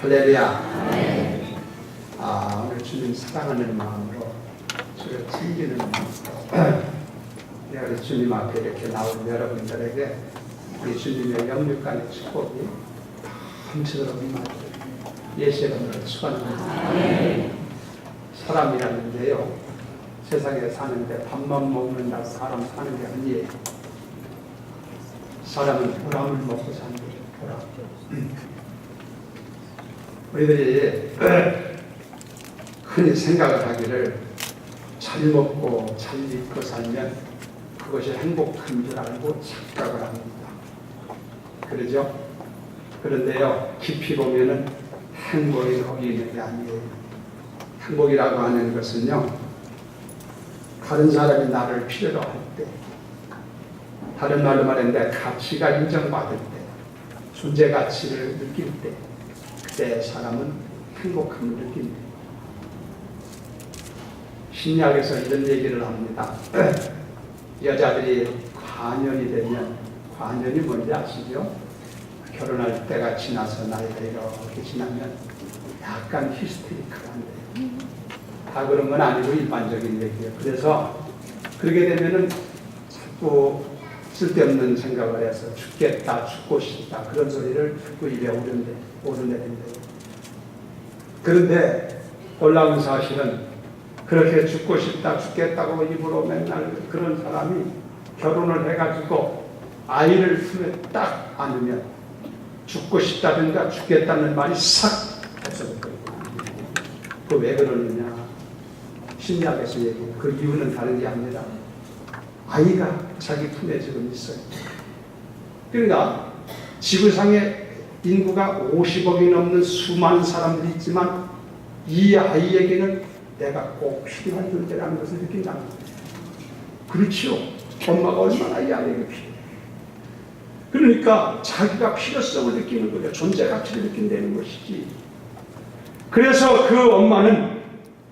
할렐루야. 오늘 주님 사랑하는 마음으로 주를 챙기는 마음으로 우리 주님 앞에 이렇게 나온 여러분들에게 우리 주님의 영육간의 축복이 밤새도록 임하기를 예수 이름으로 축원합니다. 사람이라는데요, 세상에 사는데 밥만 먹는다고 사람 사는 게 아니에요. 사람은 보람을 먹고 사는 거죠. 보람. 우리들이 흔히 생각을 하기를 잘 먹고 잘 입고 살면 그것이 행복한 줄 알고 착각을 합니다. 그러죠? 그런데요, 깊이 보면은 행복이 거기 있는 게 아니에요. 행복이라고 하는 것은요, 다른 사람이 나를 필요로 할 때, 다른 말로 말했는데 가치가 인정받을 때, 존재 가치를 느낄 때, 그때 사람은 행복함을 느낍니다. 신약에서 이런 얘기를 합니다. 여자들이 과년이 되면, 과년이 뭔지 아시죠? 결혼할 때가 지나서 나이가 이렇게 지나면 약간 히스테리컬한데, 다 그런 건 아니고 일반적인 얘기예요. 그래서 그렇게 되면은 자꾸 쓸데없는 생각을 해서 죽겠다, 죽고 싶다, 그런 소리를 듣고 입에 오르내린대요. 그런데 놀라운 사실은 그렇게 죽고 싶다, 죽겠다고 입으로 맨날 그런 사람이 결혼을 해가지고 아이를 품에 딱 안으면 죽고 싶다든가 죽겠다는 말이 싹 없어졌거든요. 그 왜 그러느냐? 신약에서 얘기해요. 그 이유는 다른 게 아니라 아이가 자기 품에 지금 있어요. 그러니까 지구상에 인구가 50억이 넘는 수많은 사람들이 있지만 이 아이에게는 내가 꼭 필요한 존재라는 것을 느낀다는 거예요. 그렇지요. 엄마가 얼마나 이 아이에게 필요해요. 그러니까 자기가 필요성을 느끼는 거예요. 존재 가치를 느낀다는 것이지. 그래서 그 엄마는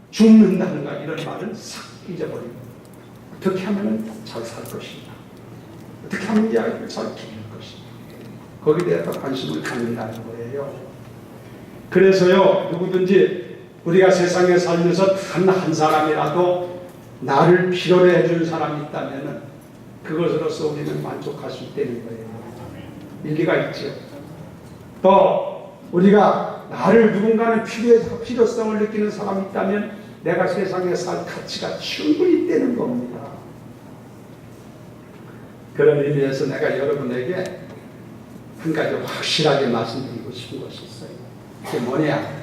죽는다든가 이런 말은 싹 잊어버리고 어떻게 하면 잘 살 것인가, 어떻게 하면 이 아이를 잘 키울 것인가, 거기에 대해서 관심을 갖는다는 거예요. 그래서요, 누구든지 우리가 세상에 살면서 단 한 사람이라도 나를 필요로 해준 사람이 있다면 그것으로서 우리는 만족할 수 있다는 거예요. 일리가 있죠. 또 우리가 나를 누군가는 필요성을 느끼는 사람이 있다면 내가 세상에 살 가치가 충분히 있다는 겁니다. 그런 의미에서 내가 여러분에게 한 가지 확실하게 말씀드리고 싶은 것이 있어요. 그게 뭐냐?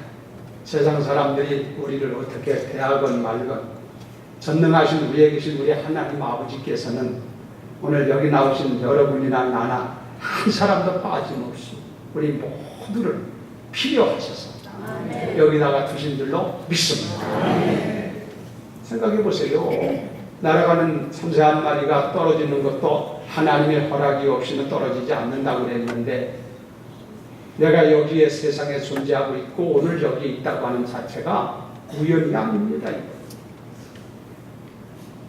세상 사람들이 우리를 어떻게 대하건 말건 전능하신 위에 계신 우리 하나님 아버지께서는 오늘 여기 나오신 여러분이나 나나 한 사람도 빠짐없이 우리 모두를 필요하셔서 여기다가 두신 줄로 믿습니다. 생각해 보세요. 날아가는 참새 한 마리가 떨어지는 것도 하나님의 허락이 없이는 떨어지지 않는다고 그랬는데 내가 여기에 세상에 존재하고 있고 오늘 여기 있다고 하는 자체가 우연이 아닙니다.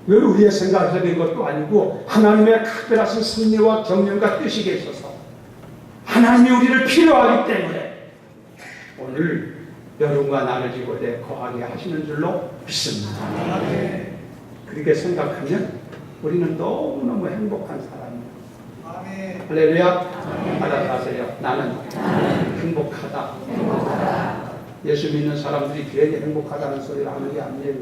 이건 우리의 생각해야 된 것도 아니고 하나님의 특별하신 섭리와 경륜과 뜻이 계셔서 하나님이 우리를 필요하기 때문에 오늘 여러분과 나를 이곳에 거하게 하시는 줄로 믿습니다. 그렇게 생각하면 우리는 너무너무 행복한 사람이에요. 할렐루야. 받아가세요. 나는 행복하다. 예수 믿는 사람들이 괜히 행복하다는 소리를 하는 게 아니에요.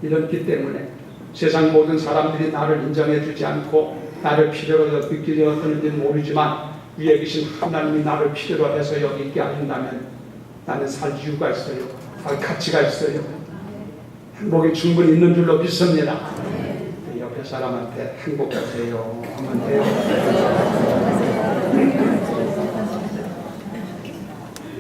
이렇기 때문에 세상 모든 사람들이 나를 인정해 주지 않고 나를 필요로 느끼지 않는지 모르지만 위에 계신 하나님이 나를 필요로 해서 여기 있게 하신다면 나는 살 이유가 있어요. 살 가치가 있어요. 행복이 충분히 있는 줄로 믿습니다. 옆에 사람한테 행복하세요 하면 돼요.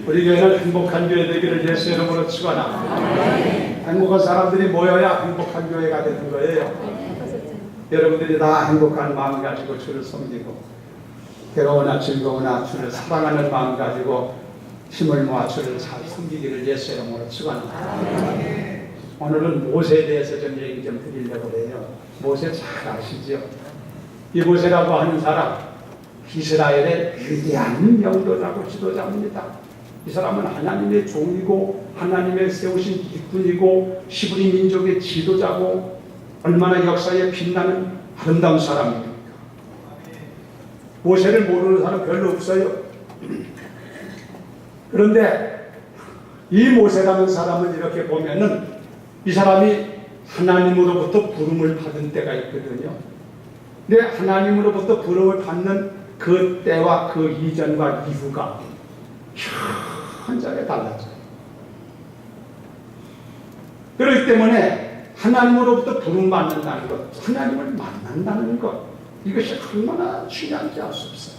우리 교회는 행복한 교회 되기를 예수 이름으로 축원합니다. 행복한 사람들이 모여야 행복한 교회가 되는 거예요. 여러분들이 다 행복한 마음 가지고 주를 섬기고 괴로우나 즐거우나 주를 사랑하는 마음 가지고 힘을 모아 주를 잘 섬기기를 예수 이름으로 축원합니다. 오늘은 모세에 대해서 좀 얘기 좀 드리려고 해요. 모세 잘 아시죠? 이 모세라고 하는 사람 이스라엘의 위대한 영도자고 지도자입니다. 이 사람은 하나님의 종이고 하나님의 세우신 일꾼이고 히브리 민족의 지도자고 얼마나 역사에 빛나는 아름다운 사람입니까? 모세를 모르는 사람 별로 없어요. 그런데 이 모세라는 사람은 이렇게 보면은 이 사람이 하나님으로부터 부름을 받은 때가 있거든요. 근데 하나님으로부터 부름을 받는 그 때와 그 이전과 이후가 현저하게 달라져요. 그렇기 때문에 하나님으로부터 부름받는다는 것, 하나님을 만난다는 것, 이것이 얼마나 중요한지 알 수 없어요.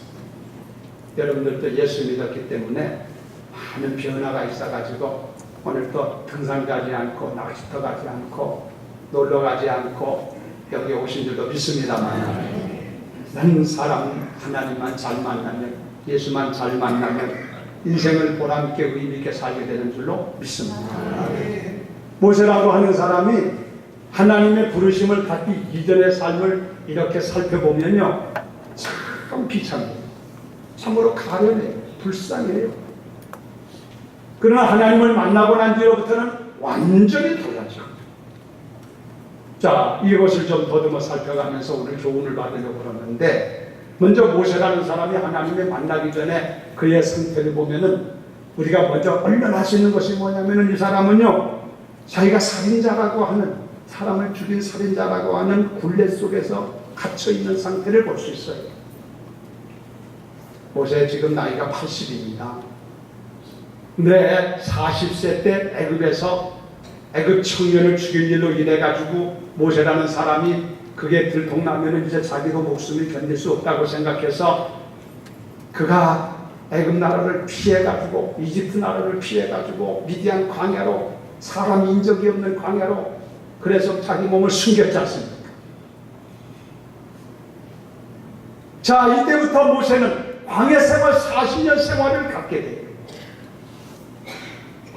여러분들도 예수 믿었기 때문에 많은 변화가 있어가지고 오늘 또 등산 가지 않고 낚시터 가지 않고 놀러 가지 않고 여기 오신 줄도 믿습니다만 난 사람 하나님만 잘 만나면 예수만 잘 만나면 인생을 보람있게 의미있게 살게 되는 줄로 믿습니다. 모세라고 하는 사람이 하나님의 부르심을 받기 이전의 삶을 이렇게 살펴보면요 참 비참해요. 참으로 가련해요. 불쌍해요. 그러나 하나님을 만나고 난 뒤로부터는 완전히 달라져. 자, 이것을 좀 더듬어 살펴가면서 오늘 교훈을 받으려고 그러는데, 먼저 모세라는 사람이 하나님을 만나기 전에 그의 상태를 보면은 우리가 먼저 얼른 할 수 있는 것이 뭐냐면은 이 사람은요 자기가 살인자라고 하는, 사람을 죽인 살인자라고 하는 굴레 속에서 갇혀 있는 상태를 볼 수 있어요. 모세 지금 나이가 80입니다. 근데 40세 때 애굽에서 애굽 청년을 죽일 일로 인해가지고 모세라는 사람이 그게 들통나면은 이제 자기도 목숨을 견딜 수 없다고 생각해서 그가 애굽 나라를 피해가지고 이집트 나라를 피해가지고 미디안 광야로, 사람 인적이 없는 광야로, 그래서 자기 몸을 숨겼지 않습니까? 자, 이때부터 모세는 광야 생활 40년 생활을 갖게 돼요.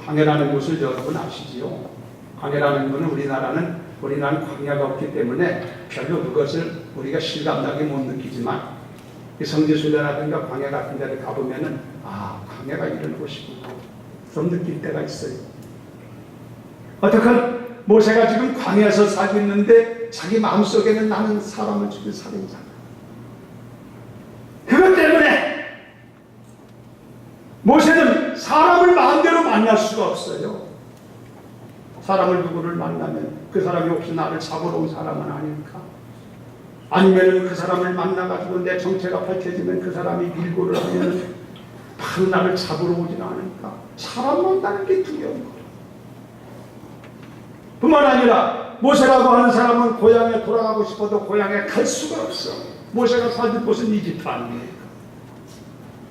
광야라는 것을 여러분 아시지요? 광야라는 것은 우리나라는 광야가 없기 때문에 별로 그것을 우리가 실감나게 못 느끼지만 성지순례라든가 광야 같은 데를 가보면은 아, 광야가 이런 곳이구나 좀 느낄 때가 있어요. 어떡한 모세가 지금 광야에서 살고 있는데 자기 마음속에는 나는 사람을 죽인 살인자다. 그것 때문에 모세는 사람을 마음대로 만날 수가 없어요. 사람을 누구를 만나면 그 사람이 혹시 나를 잡으러 온 사람은 아닐까? 아니면 그 사람을 만나가지고 내 정체가 밝혀지면 그 사람이 밀고를 하면 바로 나를 잡으러 오지는 않을까? 사람 만나는 게 두려운 거예요. 뿐만 아니라 모세라고 하는 사람은 고향에 돌아가고 싶어도 고향에 갈 수가 없어. 모세가 살던 곳은 이집트 아닙니까?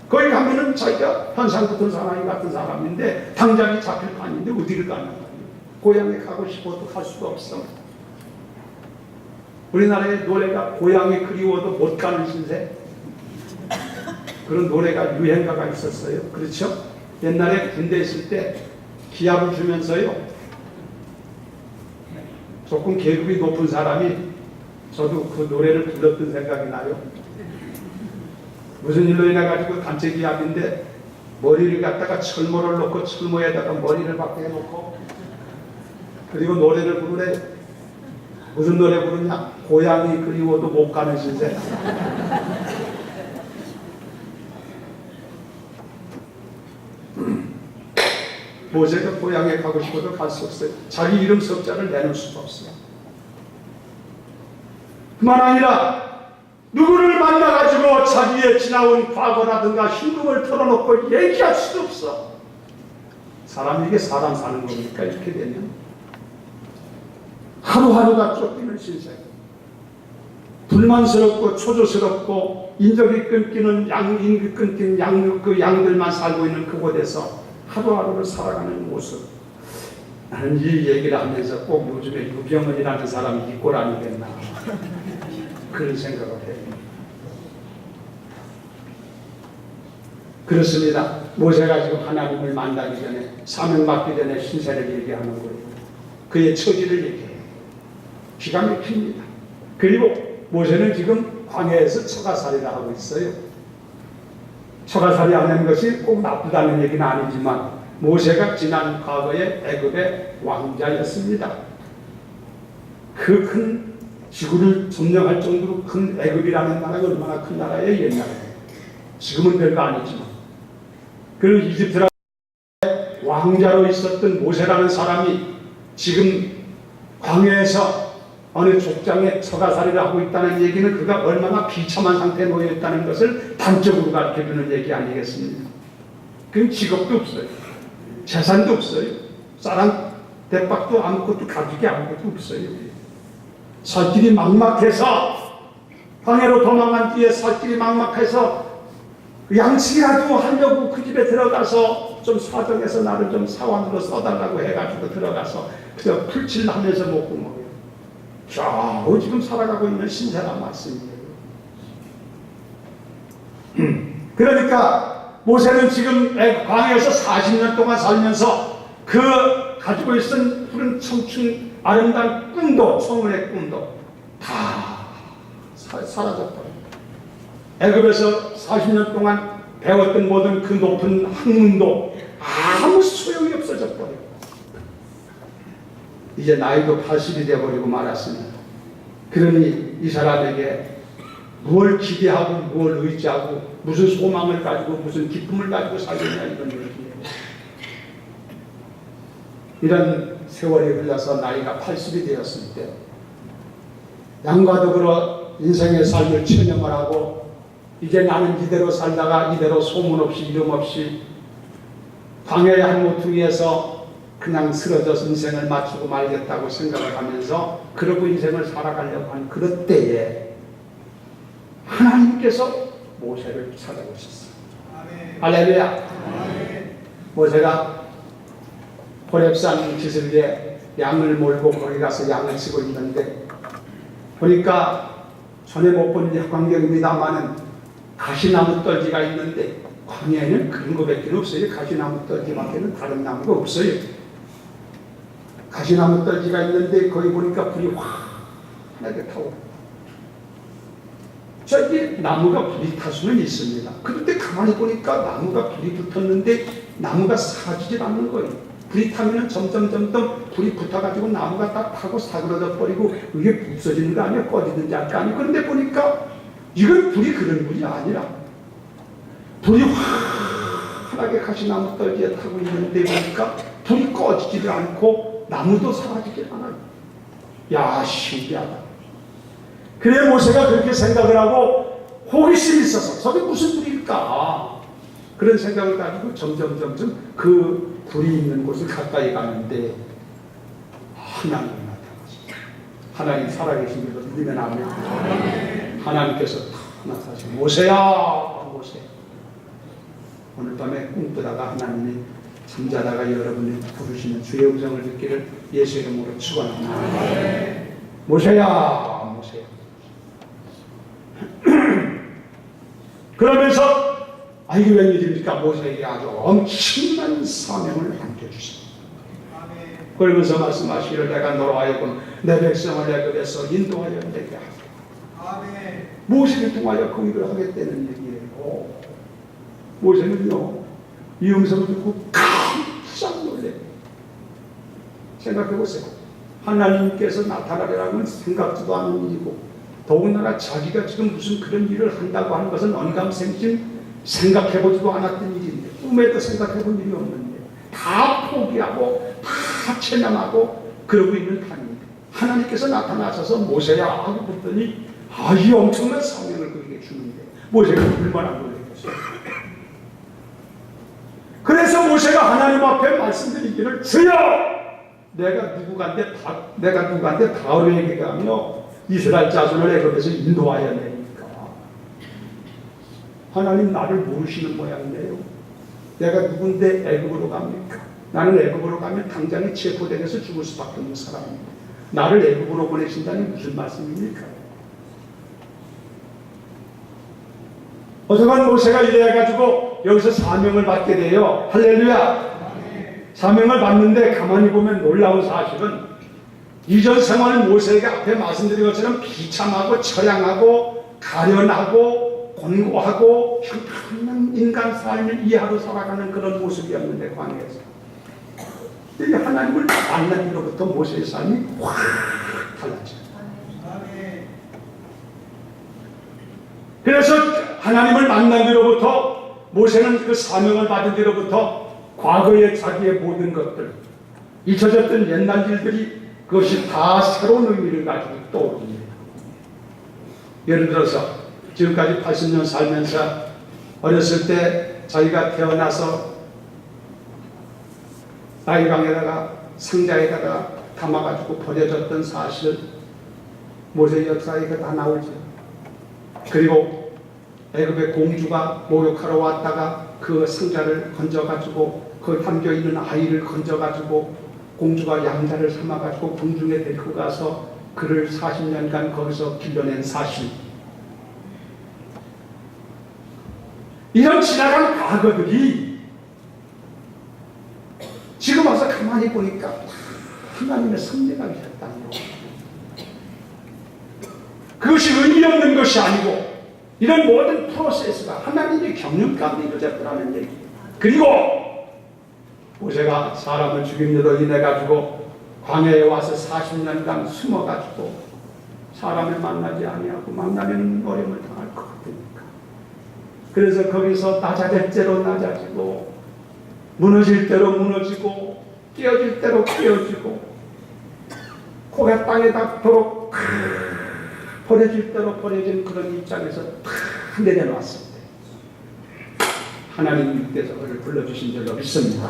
거기 가면은 자기가 현상 붙은 사람이 같은 사람인데 당장이 잡힐 판인데 어디를 가는 거예요? 고향에 가고 싶어도 갈 수가 없어. 우리나라의 노래가 고향이 그리워도 못 가는 신세, 그런 노래가 유행가가 있었어요. 그렇죠? 옛날에 군대 있을 때 기합을 주면서요 조금 계급이 높은 사람이, 저도 그 노래를 불렀던 생각이 나요. 무슨 일로 인해가지고 단체 기합인데 머리를 갖다가 철모를 놓고 철모에다가 머리를 박게 해놓고 그리고 노래를 부르래. 무슨 노래 부르냐? 고향이 그리워도 못 가는 신세. 모세가 고향에 가고 싶어도 갈 수 없어요. 자기 이름 석자를 내놓을 수가 없어요. 그만 아니라 누구를 만나가지고 자기의 지나온 과거라든가 힘듦을 털어놓고 얘기할 수도 없어. 사람이 이게 사람 사는 겁니까? 이렇게 되면 하루하루가 쫓기는 신세, 불만스럽고 초조스럽고 인적이 끊기는 인기 끊긴 양들만 살고 있는 그곳에서 하루하루를 살아가는 모습. 나는 이 얘기를 하면서 꼭 요즘에 유병헌이라는 사람이 이 꼴 아니겠나 그런 생각을 해요. 그렇습니다. 모세가 지금 하나님을 만나기 전에, 사명받기 전에 신세를 얘기하는 거예요. 그의 처지를 얘기해요. 기가 막힙니다. 그리고 모세는 지금 광야에서 처가살이라 하고 있어요. 처가살이 하는 것이 꼭 나쁘다는 얘기는 아니지만 모세가 지난 과거의 애굽의 왕자였습니다. 그 큰 지구를 점령할 정도로 큰 애굽이라는 나라가 얼마나 큰 나라예요, 옛날에. 지금은 별거 아니지만. 그 이집트라는 왕자로 있었던 모세라는 사람이 지금 광야에서 어느 족장의 처가살이를 하고 있다는 얘기는 그가 얼마나 비참한 상태에 놓여 있다는 것을 단적으로 가르쳐주는 얘기 아니겠습니까? 그럼 직업도 없어요. 재산도 없어요. 쌀한 대박도 아무것도 가죽이 아무것도 없어요. 살 길이 막막해서 광야로 도망간 뒤에 살 길이 막막해서 양치기라도 하려고 그 집에 들어가서 좀 사정해서 나를 좀 사원으로 써달라고 해가지고 들어가서 그저 풀칠하면서 먹고 먹어요. 겨우 지금 살아가고 있는 신세란 말씀이에요. 그러니까 모세는 지금 광야에서 40년 동안 살면서 그 가지고 있던 푸른 청춘 아름다운 꿈도, 소문의 꿈도 다 사라졌더라고요. 애굽에서 40년 동안 배웠던 모든 그 높은 학문도 아무 소용이 없어졌더라고요. 이제 나이도 80이 되어버리고 말았습니다. 그러니 이 사람에게 무엇을 기대하고 무엇을 의지하고 무슨 소망을 가지고 무슨 기쁨을 가지고 살겠냐 이런 얘기예요. 이런 세월이 흘러서 나이가 80이 되었을 때 양과 더불어 인생의 삶을 체념을 하고 이제 나는 이대로 살다가 이대로 소문 없이 이름 없이 광야의 한 모퉁이에서 그냥 쓰러져서 인생을 마치고 말겠다고 생각을 하면서 그러고 인생을 살아가려고 한 그럴 때에 하나님께서 모세를 찾아오셨어요. 할렐루야. 모세가 호렙산 기슭에 양을 몰고 거기 가서 양을 치고 있는데 보니까 전에 못 본 광경입니다마는 가시나무 떨기가 있는데 광야에는 그런 거밖에 없어요. 가시나무 떨기밖에는 다른 나무가 없어요. 가시나무 떨기가 있는데 거기 보니까 불이 환하게 타고 저기 나무가 불이 탈 수는 있습니다. 그런데 가만히 보니까 나무가 불이 붙었는데 나무가 사라지질 않는 거예요. 불이 타면 점점 불이 붙어가지고 나무가 딱 타고 사그러져 버리고 이게 부서지는 거 아니야? 꺼지는지 알 거 아니야? 그런데 보니까 이건 불이 그런 불이 아니라 불이 환하게 가시나무 떨기에 타고 있는데 보니까 불이 꺼지지도 않고 나무도 사라지질 않아요. 야, 신기하다. 그래 모세가 그렇게 생각을 하고 호기심이 있어서 저게 무슨 불일까? 그런 생각을 가지고 점점 그 불이 있는 곳을 가까이 가는데 하나님이 나타나셨어요. 하나님 살아계신 것을 믿으면 아멘. 하나님께서 나타나셔서 모세야 모세. 오늘 밤에 꿈꾸다가 하나님이 잠자다가 여러분이 부르시는 주의 음성을 듣기를 예수 이름으로 축원합니다. 모세야 모세야. 그러면서 이게 웬일입니까? 모세에게 아주 엄청난 사명을 안겨주십니다. 그러면서 말씀하시기를 내가 너로 하여금 내 백성을 애굽에서 인도하여 내게 하라. 모세를 통하여 그 일을 하겠다는 얘기예요. 모세는요 이 음성을 듣고 깜짝 놀래요. 생각해보세요. 하나님께서 나타나려는 생각지도 않은 일이고 더군다나 자기가 지금 무슨 그런 일을 한다고 하는 것은 언감생심 생각해보지도 않았던 일인데 꿈에도 생각해본 일이 없는데 다 포기하고 다 체념하고 그러고 있는 타임인데 하나님께서 나타나셔서 모세야 하고 그랬더니 이 엄청난 사명을 그에게 주는데 모세가 얼마나 놀랐겠어요. 그래서 모세가 하나님 앞에 말씀드리기를 주여 내가 누구한테 바로에게 가며 이스라엘 자손을 애굽에서 인도하여 내니까 하나님 나를 모르시는 모양이네요. 내가 누군데 애굽으로 갑니까? 나는 애굽으로 가면 당장에 체포되어서 죽을 수밖에 없는 사람입니다. 나를 애굽으로 보내신다니 무슨 말씀입니까? 어서간 모세가 이래가지고 여기서 사명을 받게 돼요. 할렐루야. 사명을 받는데 가만히 보면 놀라운 사실은 이전 생활은 모세에게 앞에 말씀드린 것처럼 비참하고 처량하고 가련하고 곤고하고 형편없는 인간 삶을 이해하고 살아가는 그런 모습이었는데 광야에서 이 하나님을 만난 뒤로부터 모세의 삶이 확 달라져요. 그래서 하나님을 만난 뒤로부터 모세는 그 사명을 받은 뒤로부터 과거의 자기의 모든 것들, 잊혀졌던 옛날 일들이 그것이 다 새로운 의미를 가지고 떠오릅니다. 예를 들어서 지금까지 80년 살면서 어렸을 때 자기가 태어나서 나일강에다가 상자에다가 담아가지고 버려졌던 사실을 모세 역사에 다 나오죠. 그리고 애굽의 공주가 목욕하러 왔다가 그 상자를 건져가지고 그 담겨있는 아이를 건져가지고 공주가 양자를 삼아가지고 궁중에 데리고 가서 그를 40년간 거기서 길러낸 사실, 이런 지나간 과거들이 지금 와서 가만히 보니까 하나님의 섭리가 있었다는 거. 그것이 의미 없는 것이 아니고 이런 모든 프로세스가 하나님의 경륜 가운데 이루어졌다는 얘기. 그리고 모세가 사람을 죽인 일로 인해 가지고 광야에 와서 40년간 숨어가지고 사람을 만나지 아니하고 만나면 어려움을 당할 것 같으니까. 그래서 거기서 낮아질 대로 낮아지고 무너질 대로 무너지고 깨어질 대로 깨어지고 코가 땅에 닿도록 버려질 대로 버려진 그런 입장에서 다 내려놨을 때 하나님께서 그를 불러주신 줄로 믿습니다.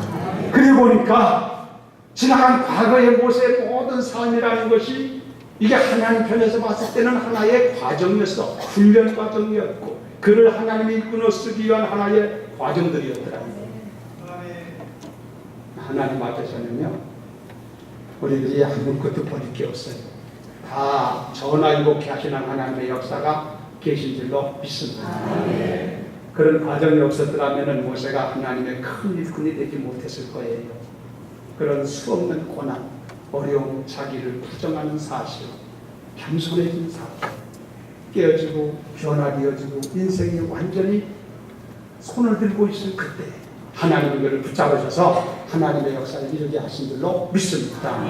그래 보니까 지나간 과거의 모세의 모든 삶이라는 것이 이게 하나님 편에서 봤을 때는 하나의 과정이었어. 훈련 과정이었고 그를 하나님이 이끌어 쓰기 위한 하나의 과정들이었더라고요. 하나님 앞에서는요 우리들이 아무것도 버릴 게 없어요. 다 전화위복케 하시는 하나님의 역사가 계신 줄로 믿습니다. 그런 과정이 없었더라면 모세가 하나님의 큰 일꾼이 되지 못했을 거예요. 그런 수없는 고난, 어려움, 자기를 부정하는 사실, 겸손해진 사실, 깨어지고 변화되어지고 인생이 완전히 손을 들고 있을 그때 하나님은 그를 붙잡으셔서 하나님의 역사를 이루게 하신 줄로 믿습니다.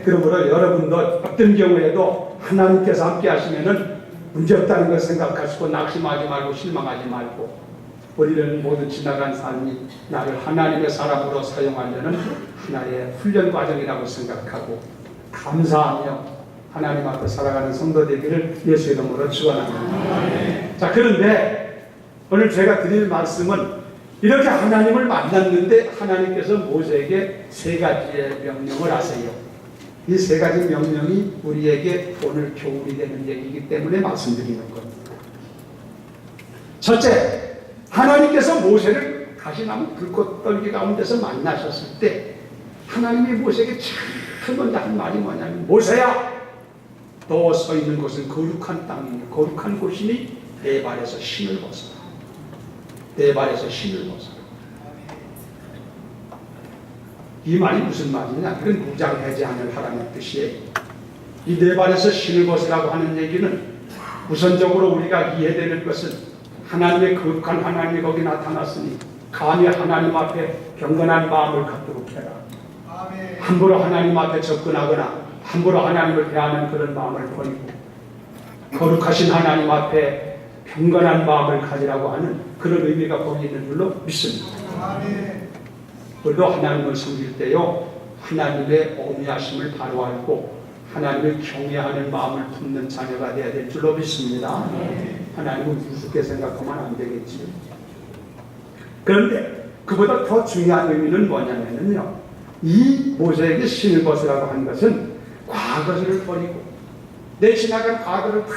그러므로 여러분도 어떤 경우에도 하나님께서 함께 하시면은 문제없다는 걸 생각하시고 낙심하지 말고 실망하지 말고 우리는 모두 지나간 삶이 나를 하나님의 사람으로 사용하려는 하나의 훈련 과정이라고 생각하고 감사하며 하나님 앞에 살아가는 성도 되기를 예수의 이름으로 축원합니다. 자, 그런데 오늘 제가 드릴 말씀은 이렇게 하나님을 만났는데 하나님께서 모세에게 세 가지의 명령을 하세요. 이 세 가지 명령이 우리에게 오늘 교훈이 되는 얘기이기 때문에 말씀드리는 겁니다. 첫째, 하나님께서 모세를 가시나무 불꽃 떨기 가운데서 만나셨을 때 하나님이 모세에게 제일 먼저 한 말이 뭐냐면 모세야, 너 서 있는 곳은 거룩한 땅이니 거룩한 곳이니 내 발에서 신을 벗어라. 내 발에서 신을 벗어라. 이 말이 무슨 말이냐? 그건 무장해제하는 하라는 뜻이에요. 이 내 발에서 신을 벗으라고 하는 얘기는 우선적으로 우리가 이해되는 것은 하나님의 거룩한 하나님이 거기 나타났으니 감히 하나님 앞에 경건한 마음을 갖도록 해라. 함부로 하나님 앞에 접근하거나 함부로 하나님을 대하는 그런 마음을 버리고 거룩하신 하나님 앞에 경건한 마음을 가지라고 하는 그런 의미가 거기 있는 줄로 믿습니다. 우리도 하나님을 섬길 때요 하나님의 어미하심을 바로 알고 하나님을 경외하는 마음을 품는 자녀가 되어야 될 줄로 믿습니다. 하나님을 우습게 생각하면 안 되겠지. 그런데 그보다 더 중요한 의미는 뭐냐면요 이 모세에게 신을 벗으라고 한 것은 과거를 버리고 내 지나간 과거를 다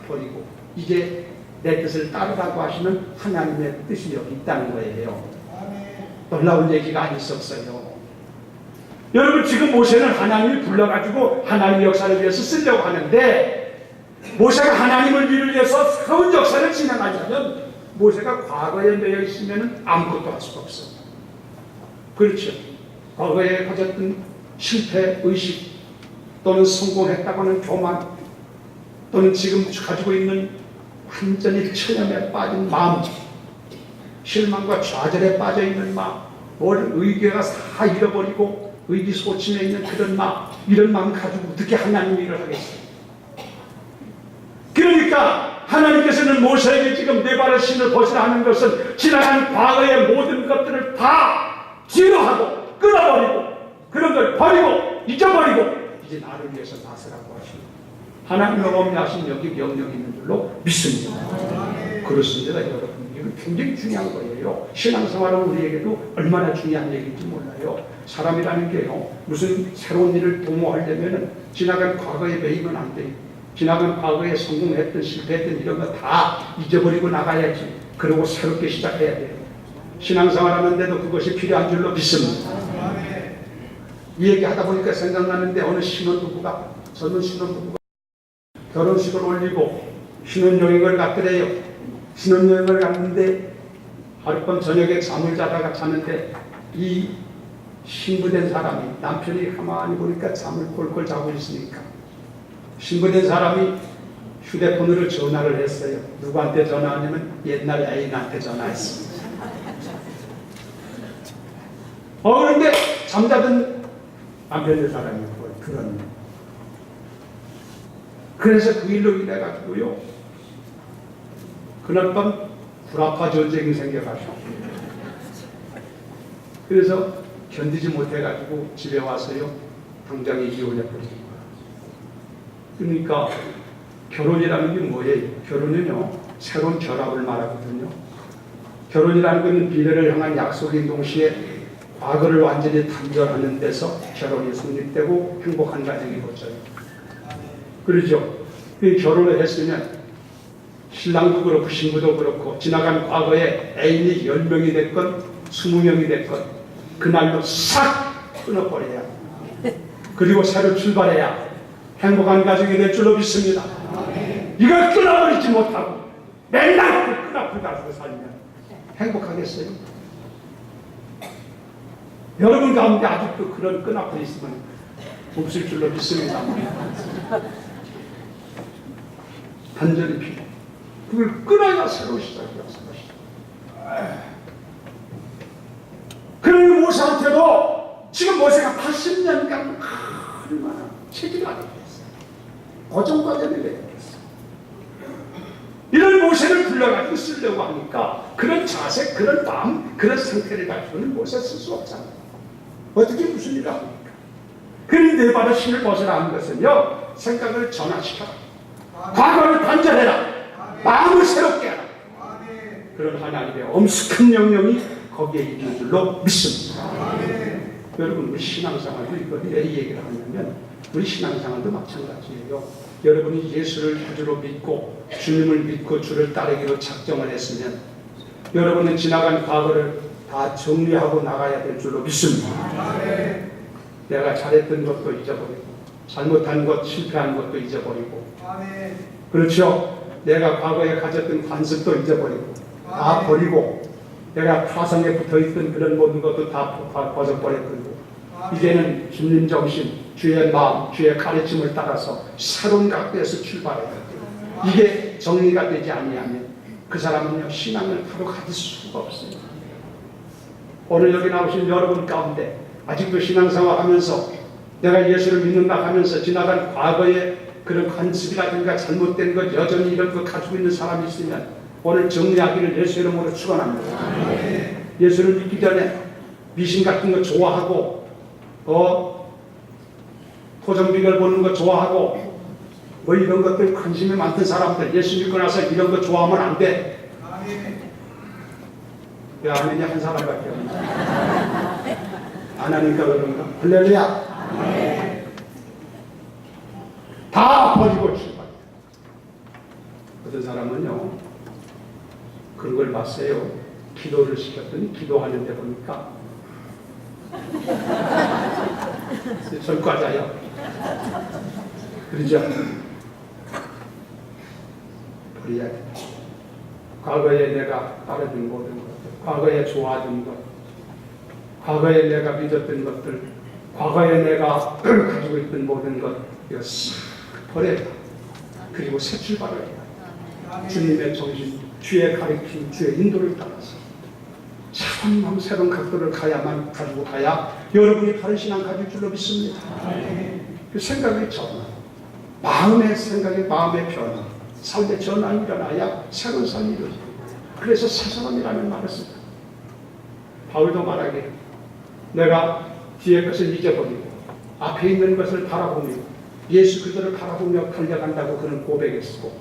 버리고 이제 내 뜻을 따르라고 하시는 하나님의 뜻이 여기 있다는 거예요. 놀라운 얘기가 아니었어요. 여러분 지금 모세는 하나님이 불러가지고 하나님의 역사를 위해서 쓰려고 하는데 모세가 하나님을 위해서 새로운 역사를 진행하려면 모세가 과거에 매여 있으면 아무것도 할 수가 없어요. 그렇죠. 과거에 가졌던 실패, 의식 또는 성공했다고 하는 교만 또는 지금 가지고 있는 완전히 천염에 빠진 마음, 실망과 좌절에 빠져있는 마음, 뭘 의궤가 다 잃어버리고 의기소침해 있는 그런 마음, 이런 마음 가지고 어떻게 하나님 일을 하겠어요? 그러니까 하나님께서는 모세에게 지금 네 발의 신을 벗으라 하는 것은 지나간 과거의 모든 것들을 다 뒤로 하고 끊어버리고 그런 걸 버리고 잊어버리고 이제 나를 위해서 나서라고 하시고 하나님의 엄미하신 여기 명령이 있는 줄로 믿습니다. 그렇습니다, 여러분. 이거 굉장히 중요한 거예요. 신앙생활은 우리에게도 얼마나 중요한 얘기인지 몰라요. 사람이라는 게요, 무슨 새로운 일을 도모하려면 지나간 과거에 매이면 안 돼요. 지나간 과거에 성공했던 실패했던 이런 거 다 잊어버리고 나가야지. 그리고 새롭게 시작해야 돼요. 신앙생활 하는데도 그것이 필요한 줄로 믿습니다. 이 얘기 하다 보니까 생각나는데 어느 신혼부부가 젊은 신혼부부가 결혼식을 올리고 신혼여행을 갔더래요. 신혼여행을 갔는데 하룻밤 저녁에 잠을 자다가 자는데 이 신부된 사람이 남편이 가만히 보니까 잠을 꼴꼴 자고 있으니까 신부된 사람이 휴대폰으로 전화를 했어요. 누구한테 전화하냐면 옛날 애인한테 전화했습니다. 그런데 잠자던 남편의 사람이 그걸 들었네. 그래서 그 일로 인해 가지고요, 그날 밤 불아파 전쟁이 생겨가지고 그래서 견디지 못해가지고 집에 와서요 당장에 이혼해 버린 거예요. 그러니까 결혼이라는 게 뭐예요? 결혼은요 새로운 결합을 말하거든요. 결혼이라는 것은 미래를 향한 약속인 동시에 과거를 완전히 단절하는 데서 결혼이 성립되고 행복한 가정이 이루어져요. 그렇죠? 그 결혼을 했으면 신랑도 그렇고 신부도 그렇고 지나간 과거에 애인이 10명이 됐건 20명이 됐건 그날로 싹 끊어버려야 그리고 새로 출발해야 행복한 가정이 될 줄로 믿습니다. 이걸 끊어버리지 못하고 맨날 그 끈앞을 가지고 살면 행복하겠어요? 여러분 가운데 아직도 그런 끈앞에 있으면 없을 줄로 믿습니다. 단절이 필요해. 그걸 끊어야 새로운 시작이라서 것이다. 그러니 모세한테도 지금 모세가 80년간 얼마나 체질하게 됐어요. 고정과정을 내렸어요. 이런 모세를 불러가지고 쓰려고 하니까 그런 자세, 그런 마음, 그런 상태를 가지고는 모세 쓸 수 없잖아요. 어떻게 무슨 일을 합니까? 그러니 네 발의 신을 벗으라 하는 것은요, 생각을 전환시켜라. 과거를 단절해라. 마음을 새롭게 하라. 그런 하나님의 엄숙한 명령이 거기에 있는 줄로 믿습니다. 여러분, 우리 신앙생활도 이거 왜 이 얘기를 하냐면 우리 신앙생활도 마찬가지예요. 여러분이 예수를 구주로 믿고 주님을 믿고 주를 따르기로 작정을 했으면 여러분은 지나간 과거를 다 정리하고 나가야 될 줄로 믿습니다. 내가 잘했던 것도 잊어버리고 잘못한 것, 실패한 것도 잊어버리고 그렇죠? 내가 과거에 가졌던 관습도 잊어버리고 다 버리고 내가 타성에 붙어있던 그런 모든 것도 다 벗어버렸고 이제는 주님 정신, 주의 마음, 주의 가르침을 따라서 새로운 각도에서 출발해야 돼요. 이게 정리가 되지 아니하면 그 사람은요 신앙을 바로 가질 수가 없어요. 오늘 여기 나오신 여러분 가운데 아직도 신앙생활 하면서 내가 예수를 믿는다 하면서 지나간 과거의 그런 관습이라든가 잘못된 것 여전히 이런 거 가지고 있는 사람이 있으면 오늘 정리하기를 예수 이름으로 축원합니다. 예수를 믿기 전에 미신 같은 거 좋아하고 토종비결 보는 거 좋아하고 뭐 이런 것들 관심이 많던 사람들 예수 믿고 나서 이런 거 좋아하면 안 돼. 왜 안 하느냐? 한 사람밖에 없네. 안 하니까 그런가? 할렐루야. 다 버리고 출발. 어떤 사람은요 그런 걸 봤어요. 기도를 시켰더니 기도하는데 보니까 절과자요. 그러죠? 버려야 돼. 과거에 내가 따르던 모든 것들, 과거에 좋아하던 것, 과거에 내가 믿었던 것들, 과거에 내가 가지고 있던 모든 것, 이거 싹 버려야 돼. 그리고 새 출발을 해야 돼. 주님의 정신, 주의 가르침, 주의 인도를 따라서 새로운 마음, 새로운 각도를 가지고 가야 여러분이 바른 신앙 가질 줄로 믿습니다. 그 생각의 전환, 마음의 생각의 마음의 변화, 삶의 전환이 일어나야 새로운 삶이 이루어집니다. 그래서 새 사람이라는 말을 씁니다. 바울도 말하기를 내가 뒤의 것을 잊어버리고 앞에 있는 것을 바라보며 예수 그리스도를 바라보며 달려간다고 그는 고백했고,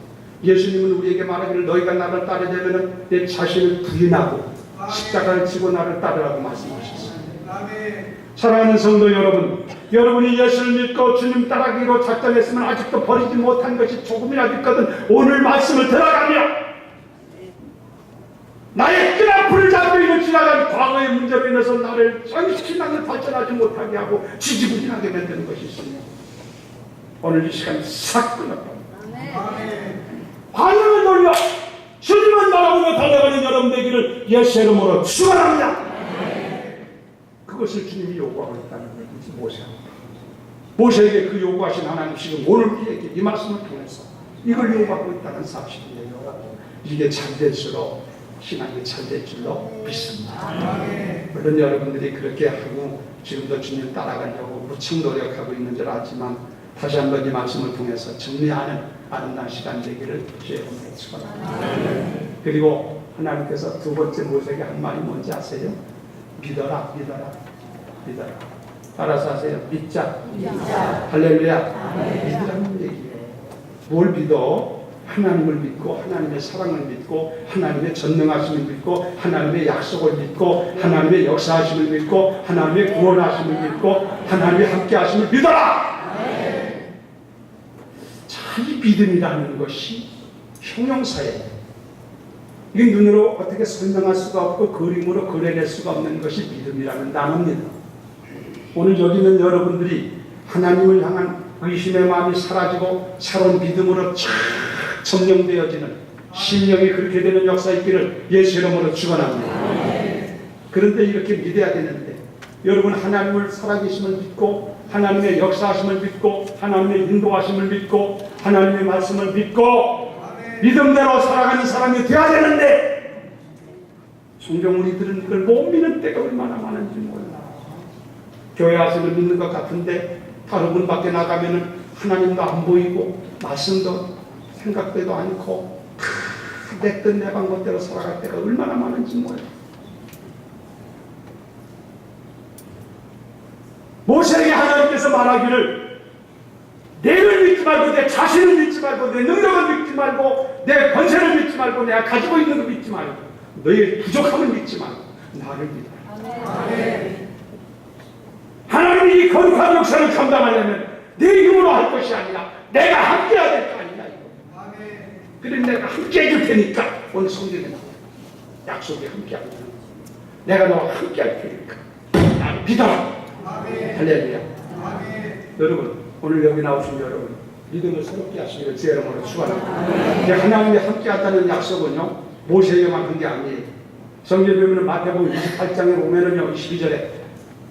예수님은 우리에게 말하기를 너희가 나를 따르려면 내 자신을 부인하고 십자가를 지고 나를 따르라고 말씀하셨습니다. 사랑하는 성도 여러분, 여러분이 예수를 믿고 주님 따라가기로 작정했으면 아직도 버리지 못한 것이 조금이라도 있거든 오늘 말씀을 들어가며 나의 끈앞을 잡고 있는 지나간 과거의 문제로 인해서 나를 정신신앙을 발전하지 못하게 하고 지지부진하게 만드는 것이 있습니다. 오늘 이 시간 싹 끊어버립니다. 환영을 돌려 주님을 바라보며 달려가는 여러분 되기를 예수의 이름으로 축원합니다. 그것을 주님이 요구하고 있다는 것을 모세에게 그 요구하신 하나님 지금 오늘 우리에게 이 말씀을 통해서 이걸 요구하고 있다는 사실이에요. 이게 잘될수록 신앙이 잘될 줄로 믿습니다. 물론 여러분들이 그렇게 하고 지금도 주님 따라가려고 무척 노력하고 있는 줄 알지만 다시 한번 이 말씀을 통해서 정리하는 아름다운 시간 되기를 주의 이름으로 축원합니다. 그리고 하나님께서 두 번째 모세에게 한 말이 뭔지 아세요? 믿어라, 믿어라, 믿어라. 따라서 하세요. 믿자. 할렐루야. 믿으라는 얘기예요. 뭘 믿어? 하나님을 믿고 하나님의 사랑을 믿고 하나님의 전능하심을 믿고 하나님의 약속을 믿고 하나님의 역사하심을 믿고 하나님의 구원하심을 믿고 하나님의 함께하심을 믿어라. 자, 이 믿음이라는 것이 형용사예요. 이게 눈으로 어떻게 설명할 수가 없고 그림으로 그려낼 수가 없는 것이 믿음이라는 단어입니다. 오늘 여기 있는 여러분들이 하나님을 향한 의심의 마음이 사라지고 새로운 믿음으로 점령되어지는 심령이 그렇게 되는 역사 있기를 예수 이름으로 축원합니다. 그런데 이렇게 믿어야 되는데 여러분 하나님을 살아계심을 믿고 하나님의 역사하심을 믿고 하나님의 인도하심을 믿고 하나님의 말씀을 믿고 믿음대로 살아가는 사람이 되어야 되는데 성경 우리들은 그걸 못 믿는 때가 얼마나 많은지 몰라. 교회 와서는 믿는 것 같은데 바로 문 밖에 나가면은 하나님도 안 보이고 말씀도 생각되도 않고 내 뜻 내 방법대로 살아갈 때가 얼마나 많은지 몰라. 모세에게 하나님께서 말하기를 내를 믿지 말고 내 자신을 믿지 말고 내 능력을 믿지 말고 내 권세를 믿지 말고 내가 가지고 있는 걸 믿지 말고 너의 부족함을 믿지 말고 나를 믿어라. 하나님이 이 거룩한 역사를 감당하려면 내 힘으로 할 것이 아니라 내가 함께 해야 될 거 아니냐 이거. 그래 내가 함께 해줄 테니까 오늘 성경에 나와 약속이 함께 하는 내가 너와 함께 할 테니까 나를 믿어라. 할렐루야. 여러분 오늘 여기 나오신 여러분 믿음을 새롭게 하시기를 주의 이름으로 축원합니다. 하나님이 함께 한다는 약속은요 모세에게만 한 게 아니에요. 성경에 보면 마태복음 28장에 보면은요 22절에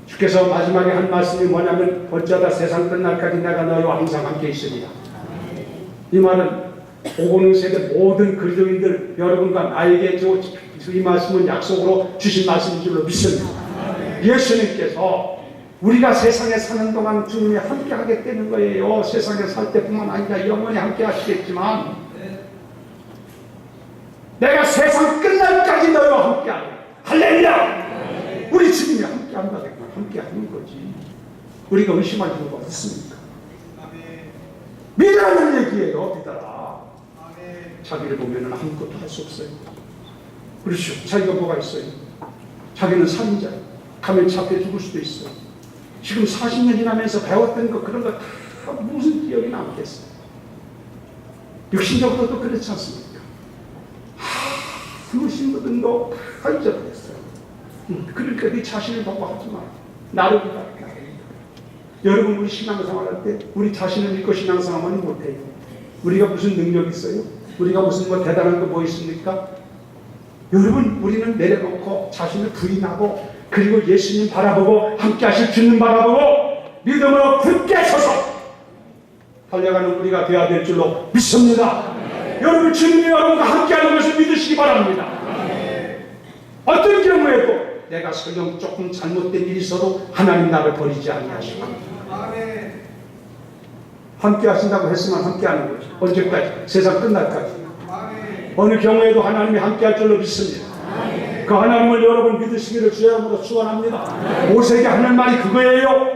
주께서 마지막에 한 말씀이 뭐냐면 어쩌다 세상 끝날까지 내가 너희와 항상 함께 있으리라. 이 말은 오고는 세대 모든 그리스도인들 여러분과 나에게 이 말씀은 약속으로 주신 말씀인 줄로 믿습니다. 예수님께서 우리가 세상에 사는 동안 주님이 함께 하게 되는 거예요. 세상에 살 때뿐만 아니라 영원히 함께 하시겠지만 내가 세상 끝날까지 너희와 함께 하리라. 할렐루야. 우리 주님이 함께 한다는 건 함께 하는 거지. 우리가 의심할 필요가 없습니까? 믿으라는 얘기예요. 믿어라. 자기를 보면 아무것도 할 수 없어요. 그렇죠. 자기가 뭐가 있어요? 자기는 살인자. 가면 잡혀 죽을 수도 있어요. 지금 40년 지나면서 배웠던 거 그런 거 다 무슨 기억이 남겠어요? 육신적으로도 그렇지 않습니까? 무슨 거든도 다 잊어버렸어요. 그러니까 네 자신을 보고 하지 마. 나를 보고 하라. 여러분 우리 신앙생활 할 때 우리 자신을 믿고 신앙생활은 못해요. 우리가 무슨 능력이 있어요? 우리가 무슨 뭐 대단한 거 뭐 있습니까? 여러분 우리는 내려놓고 자신을 부인하고 그리고 예수님 바라보고 함께 하실 주님 바라보고 믿음으로 굳게 서서 달려가는 우리가 되어야 될 줄로 믿습니다. 여러분 주님이 여러분과 함께하는 것을 믿으시기 바랍니다. 어떤 경우에도 내가 설령 조금 잘못된 일이 있어도 하나님 나를 버리지 아니하시고 함께 하신다고 했으면 함께 하는 거죠. 언제까지? 세상 끝날까지. 어느 경우에도 하나님이 함께 할 줄로 믿습니다. 그 하나님을 여러분 믿으시기를 주의 이름으로 축원합니다. 모세에게 하는 말이 그거예요.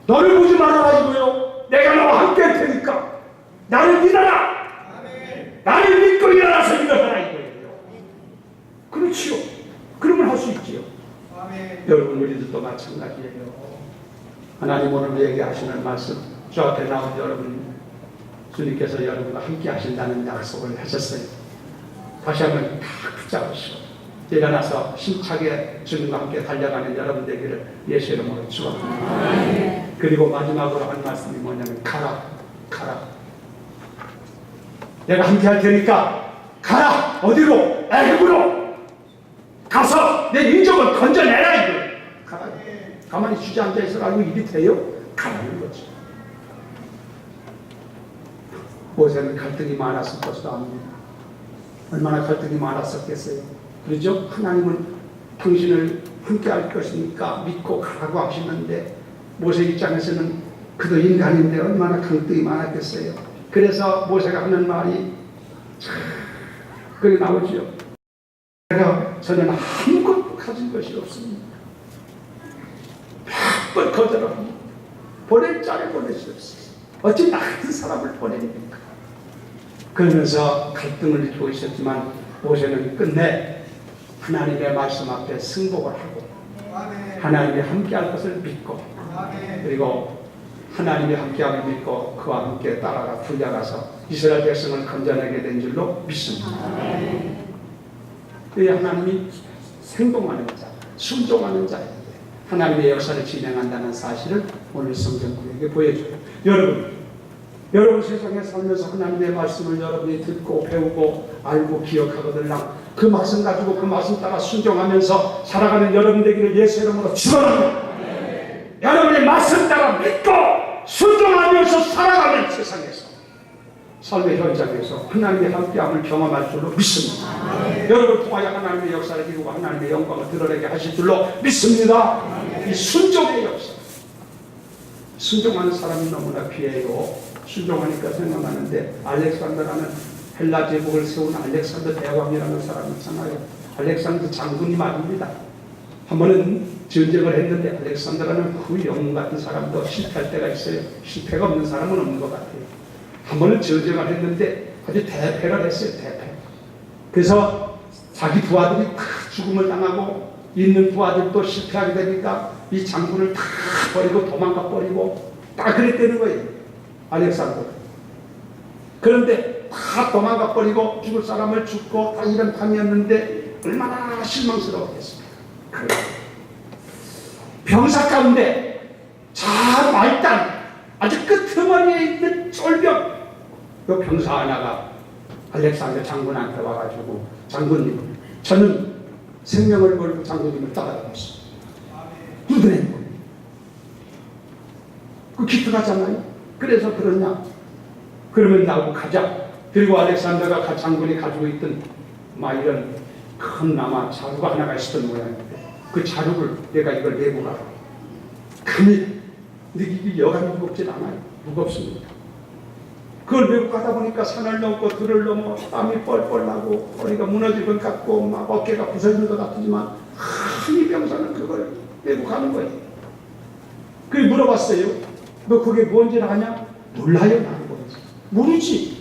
너를 보지 말아가지고요, 내가 너와 함께 할 테니까 나를 믿어라. 나를 믿고 일어나서 일어나라 이거예요. 그렇지요. 그러면 할 수 있지요. 여러분 우리들도 마찬가지예요. 하나님 오늘 우리에게 하시는 말씀, 저 앞에 나온 여러분, 주님께서 여러분과 함께 하신다는 약속을 하셨어요. 다시 한번 다 붙잡으시고 일어나서 힘차게 주님과 함께 달려가는 여러분 되기를 예수 이름으로 축원합니다. 그리고 마지막으로 한 말씀이 뭐냐면 가라. 내가 함께 할 테니까 가라. 어디로? 애굽으로 가서 내 민족을 건져내라 이거. 가라. 가만히 주저앉아 있어가지고 일이 돼요? 가라는 거지. 모세는 갈등이 많았을 것도 압니다. 얼마나 갈등이 많았었겠어요. 그렇죠? 하나님은 당신을 함께 할 것이니까 믿고 가라고 하시는데 모세 입장에서는 그도 인간인데 얼마나 갈등이 많았겠어요. 그래서 모세가 하는 말이 참 그게 나오죠. 저는 아무것도 가진 것이 없습니다. 몇 번 거절합니다. 보낼 자를 보낼 수 없어요. 어찌 나 같은 사람을 보냅니까? 그러면서 갈등을 느끼고 있었지만 모세는 끝내 하나님의 말씀 앞에 승복을 하고 하나님이 함께할 것을 믿고 그리고 하나님이 함께함을 믿고 그와 함께 따라가 풀려가서 이스라엘 백성을 건져내게 된 줄로 믿습니다. 그 하나님이 생동하는 자, 순종하는 자인데 하나님의 역사를 진행한다는 사실을 오늘 성경 우리에게 보여줘요. 여러분 세상에 살면서 하나님의 말씀을 여러분이 듣고 배우고 알고 기억하거들랑 그 말씀 가지고 그 말씀 따라 순종하면서 살아가는 여러분 되기를 예수 이름으로 축원합니다. 여러분의 말씀 따라 믿고 순종하면서 살아가는 세상에서 삶의 현장에서 하나님의 함께함을 경험할 줄로 믿습니다. 여러분 통하여 하나님의 역사를 이루고 하나님의 영광을 드러내게 하실 줄로 믿습니다. 이 순종의 역사, 순종하는 사람이 너무나 귀해요. 순종하니까 생각나는데 알렉산더라는 헬라 제국을 세운 알렉산더 대왕이라는 사람이 있잖아요. 알렉산더 장군이 말입니다. 한 번은 전쟁을 했는데 알렉산더라는 그 영웅 같은 사람도 실패할 때가 있어요. 실패가 없는 사람은 없는 것 같아요. 한 번은 전쟁을 했는데 아주 대패를 했어요. 대패. 그래서 자기 부하들이 다 죽음을 당하고 있는 부하들도 실패하게 되니까 이 장군을 다 버리고 도망가 버리고 딱 그랬다는 거예요. 알렉산더. 그런데 다 도망가 버리고 죽을 사람을 죽고 다 이런 판이었는데 얼마나 실망스러웠겠습니까? 병사 가운데 잘 말단 아주 끄트머리에 있는 쫄병 그 병사 하나가 알렉산더 장군한테 와가지고 장군님 저는 생명을 걸고 장군님을 따라다녔어요. 누구네? 그 기특하잖아요. 그래서 그러냐? 그러면 나하고 가자. 그리고 알렉산더가 장군이 가지고 있던 막 이런 큰 나마 자루가 하나가 있었던 모양인데 그 자루를 내가 이걸 메고 가라. 감히 이게 여간이 무겁진 않아요. 무겁습니다. 그걸 메고 가다 보니까 산을 넘고 들을 넘어 땀이 뻘뻘 나고 허리가 무너질 것 같고 막 어깨가 부서지는 것 같지만 이 병사는 그걸 메고 가는 거예요. 그래 물어봤어요. 너 그게 뭔지 아냐? 몰라요. 나는 뭔지. 모르지.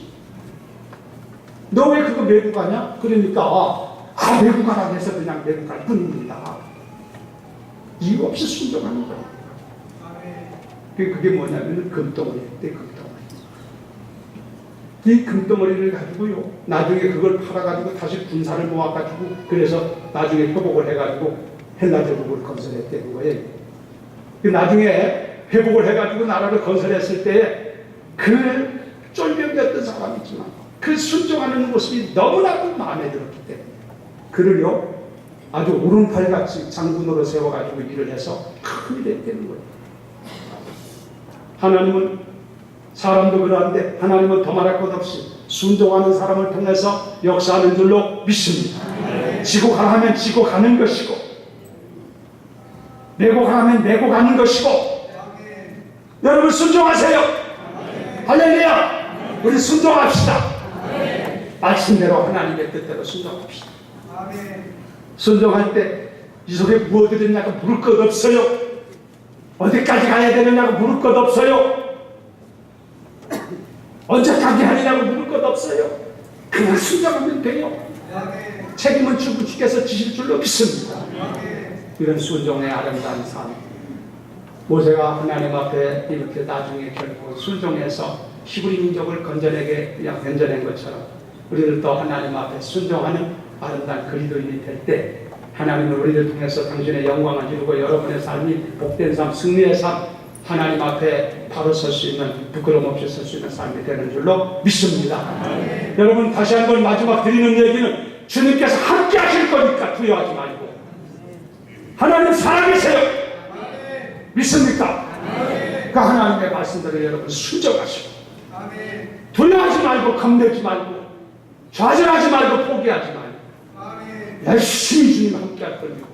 너 왜 그거 메고 가냐? 그러니까 메고 가라고 해서 그냥 메고 갈 뿐입니다. 이유 없이 순종하는 거예요. 그게 뭐냐면 금덩어리인데 금덩어리. 이 금덩어리를 가지고요. 나중에 그걸 팔아가지고 다시 군사를 모아가지고 그래서 나중에 회복을 해가지고 헬라 제국을 건설했다는 거예요. 나중에 회복을 해가지고 나라를 건설했을 때 그 쫄병이었던 사람이지만 그 순종하는 모습이 너무나도 마음에 들었기 때문에 그를요 아주 오른팔같이 장군으로 세워가지고 일을 해서 큰 일을 했다는 거예요. 하나님은 사람도 그러한데 하나님은 더 말할 것 없이 순종하는 사람을 통해서 역사하는 줄로 믿습니다. 지고 가라면 지고 가는 것이고 내고 가라면 내고 가는 것이고 여러분 순종하세요. 할렐루야. 우리 순종합시다. 말씀대로 하나님의 뜻대로 순종합시다. 순종할 때 이 속에 무엇 들었냐고 물을 것 없어요. 어디까지 가야 되느냐고 물을 것 없어요. 언제까지 하느냐고 물을 것 없어요. 그냥 순종하면 돼요. 책임은 주께서 지실 줄로 믿습니다. 이런 순종의 아름다운 삶. 모세가 하나님 앞에 이렇게 나중에 결국 순종해서 히브리 민족을 건져낸 것처럼 우리들도 하나님 앞에 순종하는 아름다운 그리스도인이 될 때 하나님은 우리를 통해서 당신의 영광을 이루고 여러분의 삶이 복된 삶, 승리의 삶, 하나님 앞에 바로 설 수 있는, 부끄러움 없이 설 수 있는 삶이 되는 줄로 믿습니다. 여러분 다시 한번 마지막 드리는 얘기는 주님께서 함께 하실 거니까 두려워하지 말고 하나님 살아계세요. 믿습니까? 그 하나님의 말씀대로 여러분 순종하시고 두려워하지 말고 겁내지 말고 좌절하지 말고 포기하지 말고 열심히 주님 함께 할 것이고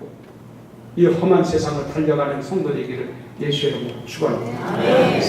이 험한 세상을 달려가는 성도되기를 예수의 이름으로 축원합니다.